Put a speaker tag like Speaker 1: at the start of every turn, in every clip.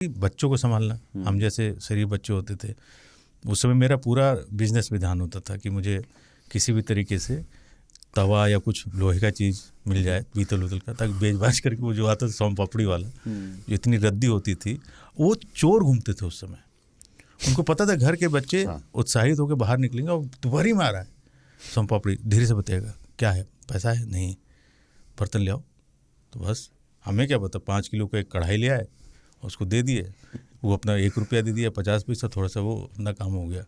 Speaker 1: बच्चों को संभालना, हम जैसे शरीफ बच्चे होते थे उस समय मेरा पूरा बिजनेस में ध्यान होता था कि मुझे किसी भी तरीके से तवा या कुछ लोहे का चीज़ मिल जाए पीतल उतल का, ताकि बेच बाच करके वो जो आता था सोम पापड़ी वाला जो इतनी रद्दी होती थी, वो चोर घूमते थे उस समय। उनको पता था घर के बच्चे उत्साहित होकर बाहर निकलेंगे और दोपहरी में आ रहा है सोम पापड़ी, धीरे से बताएगा क्या है, पैसा है नहीं, बर्तन ले आओ। तो बस हमें क्या पता, 5 किलो का एक कढ़ाई ले आए, उसको दे दिए, वो अपना 1 रुपया दे दिया, 50 पैसा, थोड़ा सा वो अपना काम हो गया।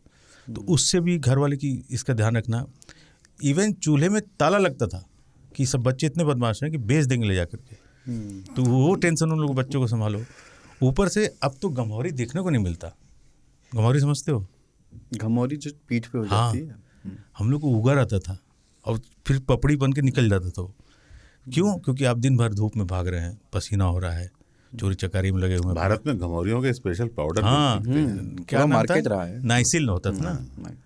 Speaker 1: तो उससे भी घर वाले की इसका ध्यान रखना। इवन चूल्हे में ताला लगता था कि सब बच्चे इतने बदमाश हैं कि बेच देंगे ले जा करके, तो वो टेंशन उन लोगों बच्चों को संभालो। ऊपर से अब तो गम्हौरी देखने को नहीं मिलता। गम्हौरी समझते हो?
Speaker 2: गम्हौरी जो पीठ पे हो जाती है।
Speaker 1: हम लोग को उगा रहता था और फिर पपड़ी बन के निकल जाता था। क्यों? क्योंकि आप दिन भर धूप में भाग रहे हैं, पसीना हो रहा है, चोरी चकारी में लगे हुए हैं।
Speaker 3: भारत में गम्हौरियों के स्पेशल पाउडर
Speaker 1: क्या
Speaker 2: मार्केट रहा है,
Speaker 1: नाइसिल होता था ना,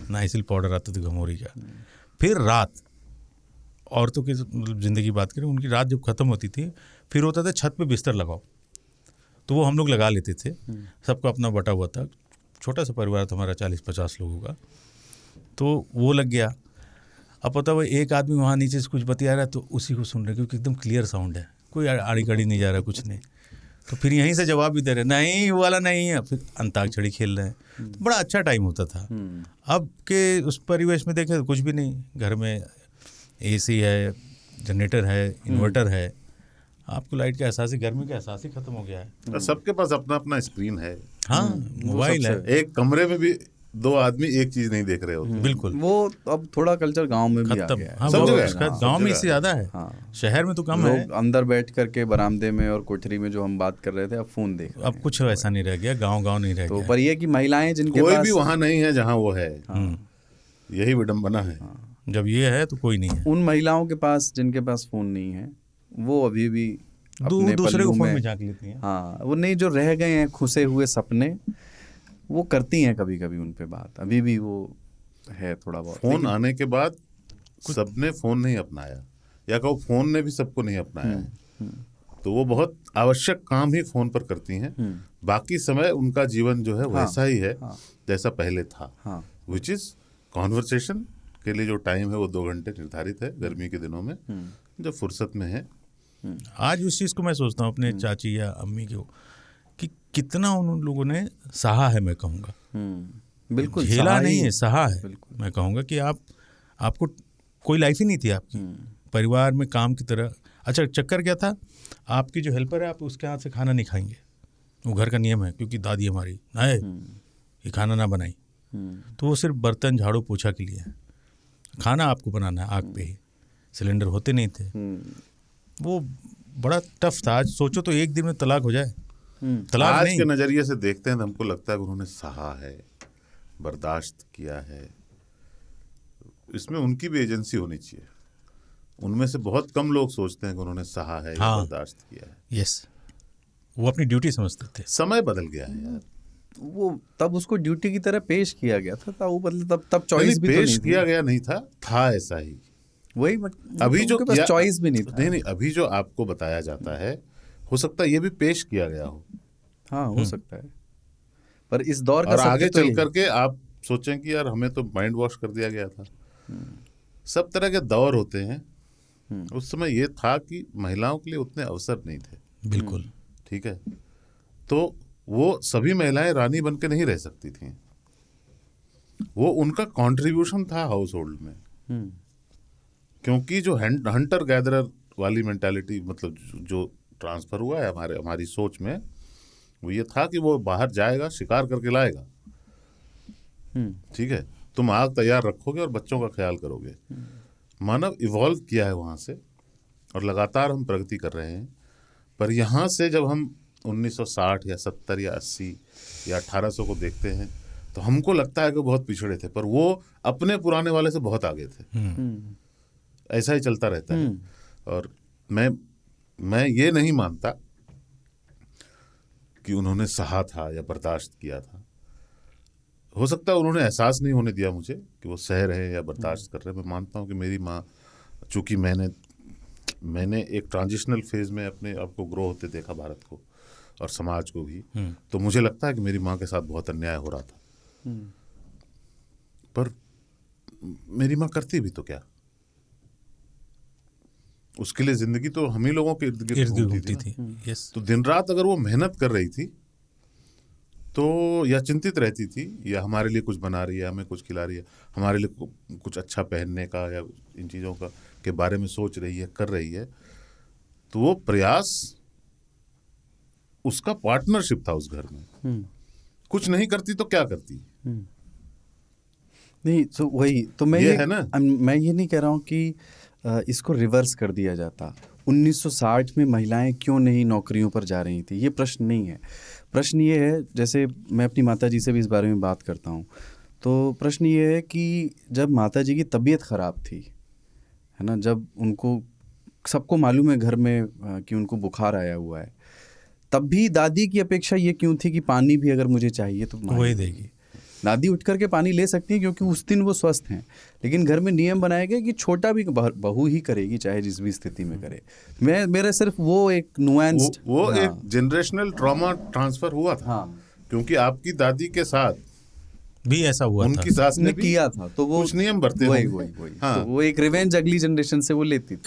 Speaker 1: नाइसिल पाउडर आता था गम्हौरी का। फिर रात, औरतों की ज़िंदगी की बात करें, उनकी रात जब ख़त्म होती थी फिर होता था छत पे बिस्तर लगाओ, तो वो हम लोग लगा लेते थे। सबका अपना बटा हुआ था, छोटा सा परिवार था हमारा, 40-50 लोगों का, तो वो लग गया। अब पता वो एक आदमी वहाँ नीचे से कुछ बतिया रहा है तो उसी को सुन रहे, क्योंकि एकदम क्लियर साउंड है, कोई आड़ी कड़ी नहीं जा रहा, कुछ नहीं। तो फिर यहीं से जवाब भी दे रहे, नहीं वो वाला नहीं है, फिर अंताक्षरी खेल रहे हैं। तो बड़ा अच्छा टाइम होता था। अब के उस परिवेश में देखें तो कुछ भी नहीं, घर में एसी है, जनरेटर है, इन्वर्टर है, आपको लाइट का एहसास ही, गर्मी का एहसास ही खत्म हो गया है।
Speaker 3: सबके पास अपना अपना स्क्रीन है,
Speaker 1: हाँ मोबाइल है।
Speaker 3: एक कमरे में भी 2 आदमी एक चीज नहीं देख रहे होते।
Speaker 1: बिल्कुल,
Speaker 2: वो अब थोड़ा कल्चर गांव में भी आ गया है।
Speaker 3: सब जगह
Speaker 1: गांव में इससे ज्यादा है, शहर में तो कम है।
Speaker 2: लोग अंदर बैठ करके बरामदे में और कोठरी में जो हम बात कर रहे थे, अब फोन देख रहे हैं।
Speaker 1: अब कुछ वैसा नहीं रह गया, गांव नहीं रह
Speaker 2: तो
Speaker 1: गया।
Speaker 2: पर ये कि महिलाएं जिनके
Speaker 3: कोई
Speaker 2: पास
Speaker 3: भी वहाँ नहीं है जहाँ वो है, यही विडंबना है।
Speaker 1: जब ये है तो कोई नहीं है।
Speaker 2: उन महिलाओं के पास जिनके पास फोन नहीं है, वो अभी भी
Speaker 1: दूसरे को फोन में झांक लेती हैं।
Speaker 2: हाँ, वो नहीं, जो रह गए हैं खुसे हुए सपने, वो करती हैं कभी कभी उन पे बात, अभी भी वो है थोड़ा बहुत।
Speaker 3: फोन आने के बाद सबने फोन नहीं अपनाया, या कहो फोन ने भी सबको नहीं अपनाया है। तो वो बहुत आवश्यक काम ही फोन पर करती हैं, बाकी समय उनका जीवन जो है वैसा ही है जैसा पहले था। विच इज कॉन्वर्सेशन के लिए जो टाइम है वो 2 घंटे निर्धारित है गर्मी के दिनों में, जो फुर्सत में है।
Speaker 1: आज उस चीज़ को मैं सोचता हूँ अपने चाची या अम्मी को, कि कितना उन लोगों ने सहा है। मैं कहूँगा
Speaker 2: बिल्कुल
Speaker 1: झेला नहीं है, सहा है। मैं कहूँगा कि आपको कोई लाइफ ही नहीं थी आपकी, परिवार में काम की तरह। अच्छा, चक्कर क्या था, आपकी जो हेल्पर है आप उसके हाथ से खाना नहीं खाएंगे, वो घर का नियम है, क्योंकि दादी हमारी ना ये खाना ना बनाई, तो वो सिर्फ बर्तन झाड़ू पोछा के लिए है। खाना आपको बनाना है आग पे ही, सिलेंडर होते नहीं थे। वो बड़ा टफ था। आज सोचो तो एक दिन में तलाक हो जाए। तलाक
Speaker 3: आज
Speaker 1: नहीं,
Speaker 3: के नजरिए से देखते हैं तो हमको लगता है कि उन्होंने सहा है, बर्दाश्त किया है। इसमें उनकी भी एजेंसी होनी चाहिए। उनमें से बहुत कम लोग सोचते हैं कि उन्होंने सहा है या बर्दाश्त किया है।
Speaker 1: यस, वो अपनी ड्यूटी समझते थे।
Speaker 3: समय बदल गया है यार।
Speaker 2: वो तब उसको ड्यूटी की तरह पेश किया गया था, वो मतलब तब चॉइस भी तो
Speaker 3: पेश
Speaker 2: नहीं
Speaker 3: किया गया नहीं था ऐसा ही।
Speaker 2: वही
Speaker 3: अभी जो
Speaker 2: चॉइस भी नहीं था।
Speaker 3: नहीं, अभी जो आपको बताया जाता है, हो सकता है ये भी पेश किया गया हो।
Speaker 2: हाँ, हो सकता है, पर इस दौर का
Speaker 3: और आगे
Speaker 2: तो
Speaker 3: चल करके आप सोचें कि यार हमें तो माइंड वॉश कर दिया गया था। सब तरह के दौर होते हैं। उस समय ये था कि महिलाओं के लिए उतने अवसर नहीं थे।
Speaker 1: बिल्कुल
Speaker 3: ठीक है, तो वो सभी महिलाएं रानी बन के नहीं रह सकती थीं। वो उनका कंट्रीब्यूशन था हाउस होल्ड में। क्योंकि जो हंटर गैदरर वाली मेंटालिटी, मतलब जो ट्रांसफर हुआ है हमारी सोच में, वो ये था कि वो बाहर जाएगा, शिकार करके लाएगा। ठीक है, तुम आग तैयार रखोगे और बच्चों का ख्याल करोगे। मानव इवॉल्व किया है वहाँ से, और लगातार हम प्रगति कर रहे हैं। पर यहाँ से जब हम 1960 या 70 या 80 या 1800 को देखते हैं तो हमको लगता है कि बहुत पिछड़े थे, पर वो अपने पुराने वाले से बहुत आगे थे। ऐसा ही चलता रहता है। और मैं ये नहीं मानता कि उन्होंने सहा था या बर्दाश्त किया था। हो सकता है उन्होंने एहसास नहीं होने दिया मुझे कि वो सह रहे हैं या बर्दाश्त कर रहे हैं। मैं मानता हूँ कि मेरी माँ, चूँकि मैंने एक ट्रांजिशनल फेज में अपने आप को ग्रो होते देखा भारत को, और समाज को भी, तो मुझे लगता है कि मेरी माँ के साथ बहुत अन्याय हो रहा था। पर मेरी माँ करती भी तो क्या, उसके लिए जिंदगी तो हम ही लोगों के इर्द गिर्द घूमती थी।
Speaker 1: यस।
Speaker 3: तो दिन रात अगर वो मेहनत कर रही थी तो, या चिंतित रहती थी, या हमारे लिए कुछ बना रही है, हमें कुछ खिला रही है, हमारे लिए कुछ अच्छा पहनने का या इन चीज़ों का के बारे में सोच रही है, कर रही है, तो वो प्रयास उसका पार्टनरशिप था उस घर में। कुछ नहीं करती तो क्या करती?
Speaker 2: नहीं, तो वही तो मैं
Speaker 3: ये है ना।
Speaker 2: मैं ये नहीं कह रहा हूँ कि इसको रिवर्स कर दिया जाता। 1960 में महिलाएं क्यों नहीं नौकरियों पर जा रही थी, ये प्रश्न नहीं है। प्रश्न ये है, जैसे मैं अपनी माता जी से भी इस बारे में बात करता हूँ, तो प्रश्न ये है कि जब माता जी की तबीयत ख़राब थी, है ना, जब उनको, सबको मालूम है घर में कि उनको बुखार आया हुआ है, तब भी दादी की अपेक्षा ये क्यों थी कि पानी भी अगर मुझे चाहिए तो
Speaker 1: वही देगी।
Speaker 2: दादी उठ करके पानी ले सकती हैं क्योंकि उस दिन वो स्वस्थ हैं, लेकिन घर में नियम बनाया गया कि छोटा भी बहू ही करेगी, चाहे जिस भी स्थिति में करे। मेरा सिर्फ वो एक नुआंस्ड
Speaker 3: वो एक जनरेशनल ट्रॉमा ट्रांसफर हुआ था।
Speaker 2: हाँ,
Speaker 3: क्योंकि आपकी दादी के साथ
Speaker 1: भी ऐसा हुआ था,
Speaker 3: उनकी सास ने भी
Speaker 2: किया था, तो वो
Speaker 3: कुछ नियम बरते
Speaker 2: वही
Speaker 3: होंगे।
Speaker 2: वही वही
Speaker 3: हाँ।
Speaker 2: तो वो एक रिवेंज अगली जनरेशन से वो लेती थी।